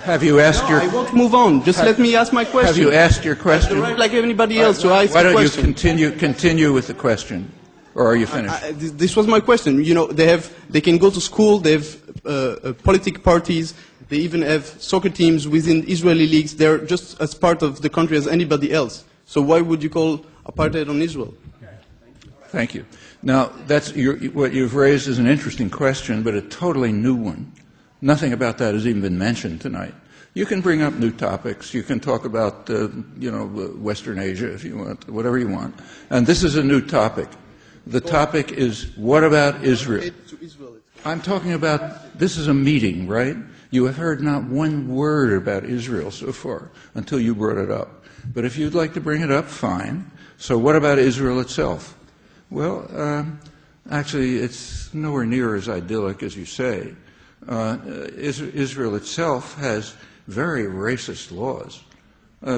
Have you asked I want to move on. Just let me ask my question. Have you asked your question? Right, like anybody else to ask Why a don't question. you continue with the question, or are you finished? This was my question. You know, they can go to school. They have political parties. They even have soccer teams within Israeli leagues. They're just as part of the country as anybody else. So why would you call apartheid on Israel? Thank you. Now, what you've raised is an interesting question, but a totally new one. Nothing about that has even been mentioned tonight. You can bring up new topics. You can talk about, Western Asia if you want, whatever you want. And this is a new topic. The topic is, what about Israel? I'm talking about, this is a meeting, right? You have heard not one word about Israel so far until you brought it up. But if you'd like to bring it up, fine. So what about Israel itself? Well, actually, it's nowhere near as idyllic as you say. Israel itself has very racist laws,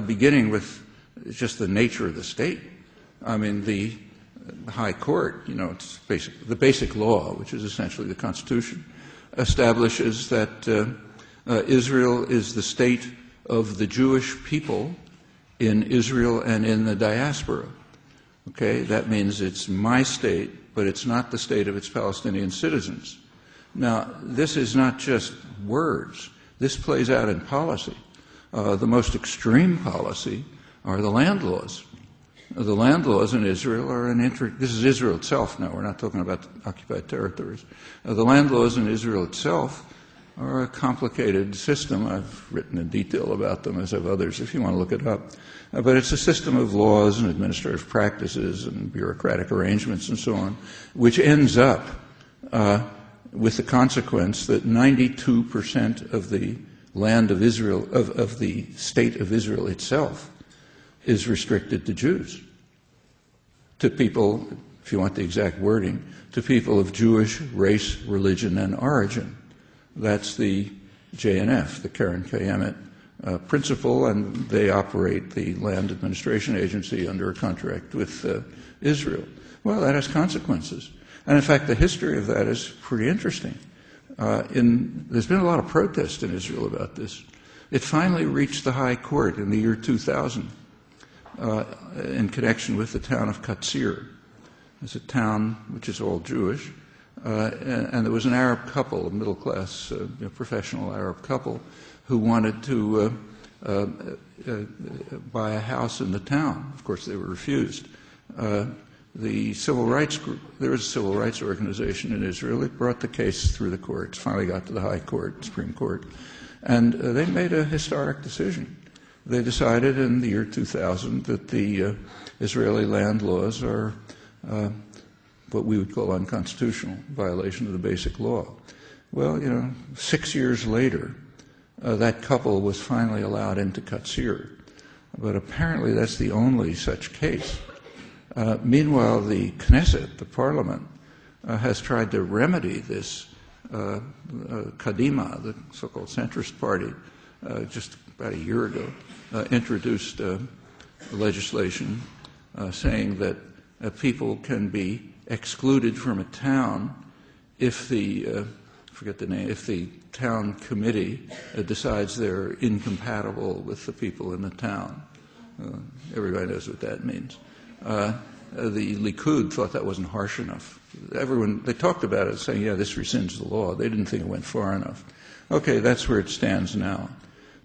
beginning with just the nature of the state. I mean, the High Court, it's the basic law, which is essentially the Constitution, establishes that Israel is the state of the Jewish people in Israel and in the diaspora. Okay, that means it's my state, but it's not the state of its Palestinian citizens. Now, this is not just words. This plays out in policy. The most extreme policy are the land laws. The land laws in Israel are this is Israel itself now, we're not talking about occupied territories. The land laws in Israel itself are a complicated system. I've written in detail about them, as have others, if you want to look it up. But it's a system of laws and administrative practices and bureaucratic arrangements and so on, which ends up with the consequence that 92% of the land of Israel, of the state of Israel itself, is restricted to Jews, to people, if you want the exact wording, to people of Jewish race, religion, and origin. That's the JNF, the Keren Kayemet principle, and they operate the Land Administration Agency under a contract with Israel. Well, that has consequences. And in fact, the history of that is pretty interesting. There's been a lot of protest in Israel about this. It finally reached the High Court in the year 2000 in connection with the town of Katsir. It's a town which is all Jewish. And there was an Arab couple, a middle-class, professional Arab couple, who wanted to buy a house in the town. Of course, they were refused. The civil rights group, there was a civil rights organization in Israel. It brought the case through the courts, finally got to the High Court, Supreme Court, and they made a historic decision. They decided in the year 2000 that the Israeli land laws are what we would call unconstitutional, violation of the basic law. Well, 6 years later, that couple was finally allowed into Katsir. But apparently that's the only such case. Meanwhile, the Knesset, the parliament, has tried to remedy this. Kadima, the so-called centrist party, just about a year ago, introduced legislation saying that people can be excluded from a town if the if the town committee decides they're incompatible with the people in the town. Everybody knows what that means. The Likud thought that wasn't harsh enough. They talked about it, saying, yeah, this rescinds the law. They didn't think it went far enough. Okay, that's where it stands now.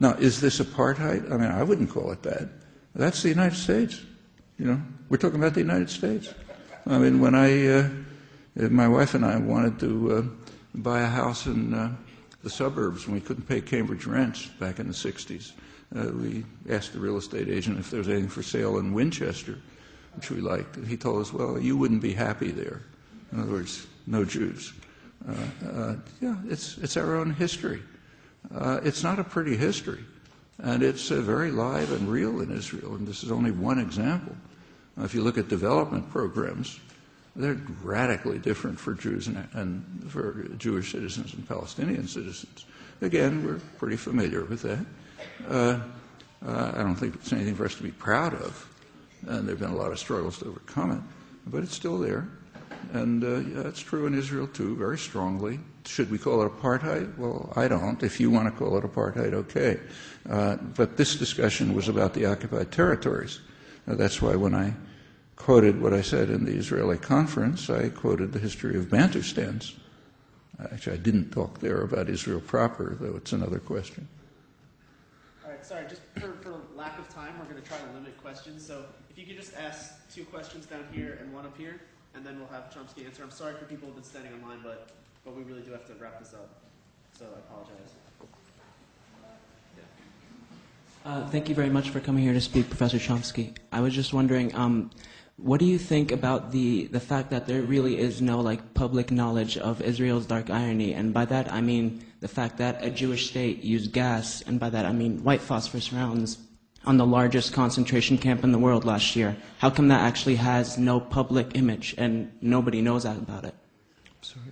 Now, is this apartheid? I mean, I wouldn't call it that. That's the United States. We're talking about the United States. I mean, when my wife and I wanted to buy a house in the suburbs when we couldn't pay Cambridge rents back in the 60s, we asked the real estate agent if there was anything for sale in Winchester, which we liked. And he told us, well, you wouldn't be happy there. In other words, no Jews. Yeah, it's our own history. It's not a pretty history, and it's very live and real in Israel, and this is only one example. If you look at development programs, they're radically different for Jews and for Jewish citizens and Palestinian citizens. Again, we're pretty familiar with that. I don't think it's anything for us to be proud of, and there have been a lot of struggles to overcome it, but it's still there. And that's true in Israel, too, very strongly. Should we call it apartheid? Well, I don't. If you want to call it apartheid, okay. But this discussion was about the occupied territories. That's why when I quoted what I said in the Israeli conference, I quoted the history of Bantustans. Actually, I didn't talk there about Israel proper, though it's another question. All right, sorry, just for lack of time, we're going to try to limit questions. So if you could just ask 2 questions down here and 1 up here, and then we'll have Chomsky answer. I'm sorry for people who've been standing online, but we really do have to wrap this up. So I apologize. Thank you very much for coming here to speak, Professor Chomsky. I was just wondering, what do you think about the fact that there really is no public knowledge of Israel's dark irony? And by that I mean the fact that a Jewish state used gas, and by that I mean white phosphorus rounds on the largest concentration camp in the world last year. How come that actually has no public image and nobody knows about it? Sorry.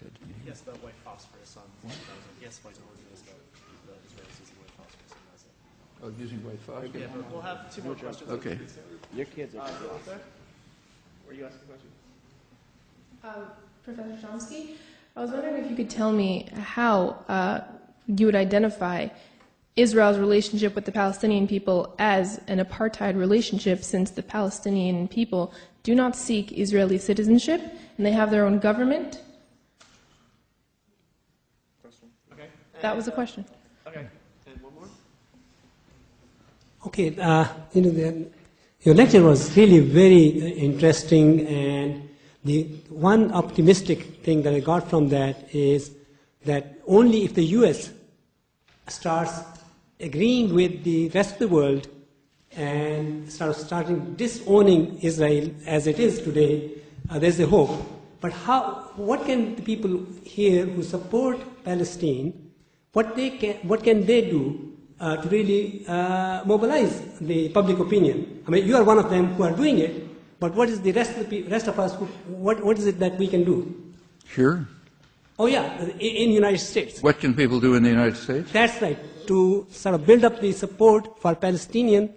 Yes, the white phosphorus on. Yes, white phosphorus. The Israelis using white phosphorus. Oh, using white phosphorus? Yeah, but we'll have 2 more questions. Okay. Your kids are. Were you asking a question? Professor Chomsky, I was wondering if you could tell me how you would identify Israel's relationship with the Palestinian people as an apartheid relationship, since the Palestinian people do not seek Israeli citizenship and they have their own government. Okay. That was the question. Okay. And 1 more? Okay, your lecture was really very interesting, and the one optimistic thing that I got from that is that only if the U.S. starts agreeing with the rest of the world and starting disowning Israel as it is today, there's a hope. But what can the people here who support Palestine, what can they do to really mobilize the public opinion? I mean, you are one of them who are doing it, but what is the rest of us? What is it that we can do? Here? Oh yeah, in the United States. What can people do in the United States? That's right, to sort of build up the support for Palestinian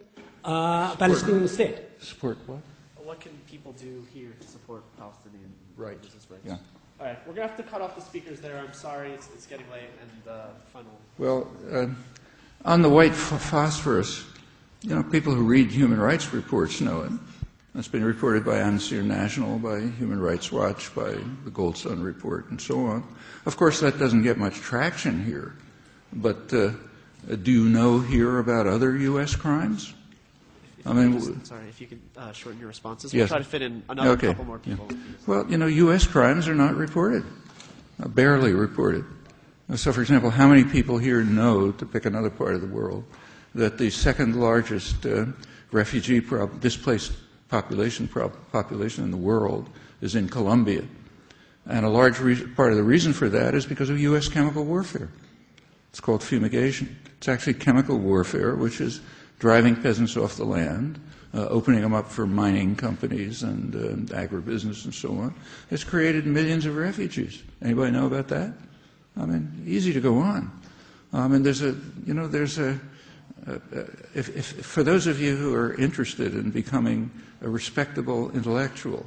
state. Support what? What can people do here to support Palestinian Right. business rights? Yeah. All right, we're going to have to cut off the speakers there. I'm sorry, it's getting late, and final. Well, on the white phosphorus, people who read human rights reports know it. It's been reported by Amnesty International, by Human Rights Watch, by the Gold Sun Report, and so on. Of course, that doesn't get much traction here. But do you know here about other U.S. crimes? Sorry, if you could shorten your responses. We'll Yes. try to fit in another couple more people. Yeah. Well, U.S. crimes are not reported, barely reported. So, for example, how many people here know, to pick another part of the world, that the second largest refugee displaced population in the world is in Colombia? And a large part of the reason for that is because of U.S. chemical warfare. It's called fumigation. It's actually chemical warfare, which is driving peasants off the land, opening them up for mining companies and agribusiness and so on. It's created millions of refugees. Anybody know about that? Easy to go on. For those of you who are interested in becoming a respectable intellectual,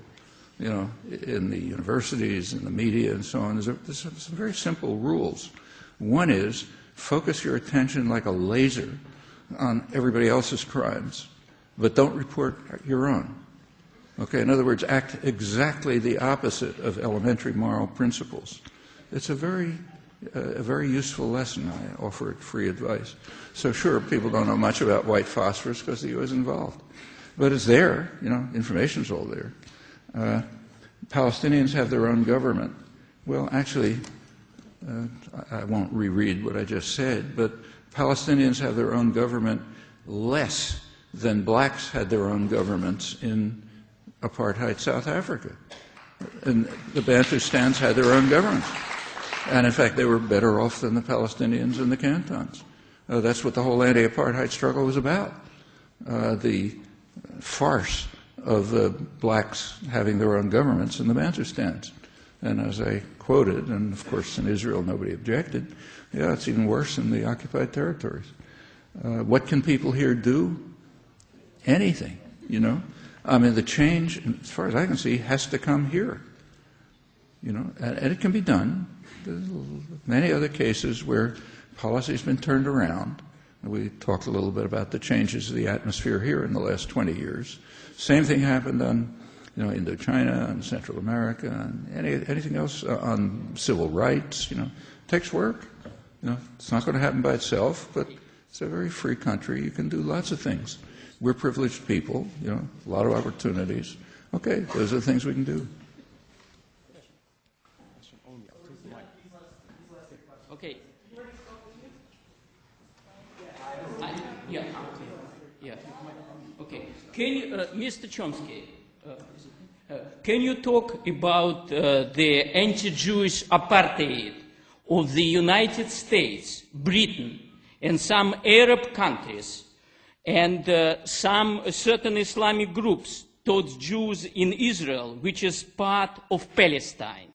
in the universities and the media and so on, there's some very simple rules. One is focus your attention like a laser on everybody else's crimes, but don't report your own. Okay, in other words, act exactly the opposite of elementary moral principles. It's a very useful lesson. I offer it free advice. So sure, people don't know much about white phosphorus because the U.S. is involved. But it's there, information's all there. Palestinians have their own government. Well, actually, I won't reread what I just said, but Palestinians have their own government less than blacks had their own governments in apartheid South Africa. And the Bantustans had their own governments. And in fact, they were better off than the Palestinians in the cantons. That's what the whole anti-apartheid struggle was about. The farce of the blacks having their own governments in the Bantustans. And as I quoted, and of course in Israel nobody objected, it's even worse in the occupied territories. What can people here do? Anything, The change, as far as I can see, has to come here. you know, and it can be done. There's many other cases where policy's been turned around. We talked a little bit about the changes of the atmosphere here in the last 20 years. Same thing happened on, you know, Indochina and Central America and anything else on civil rights. You know, it takes work. You know, it's not going to happen by itself, but it's a very free country. You can do lots of things. We're privileged people. You know, a lot of opportunities. Okay, those are the things we can do. Okay. Okay. Can you, Mr. Chomsky, can you talk about the anti-Jewish apartheid of the United States, Britain, and some Arab countries, and some certain Islamic groups towards Jews in Israel, which is part of Palestine?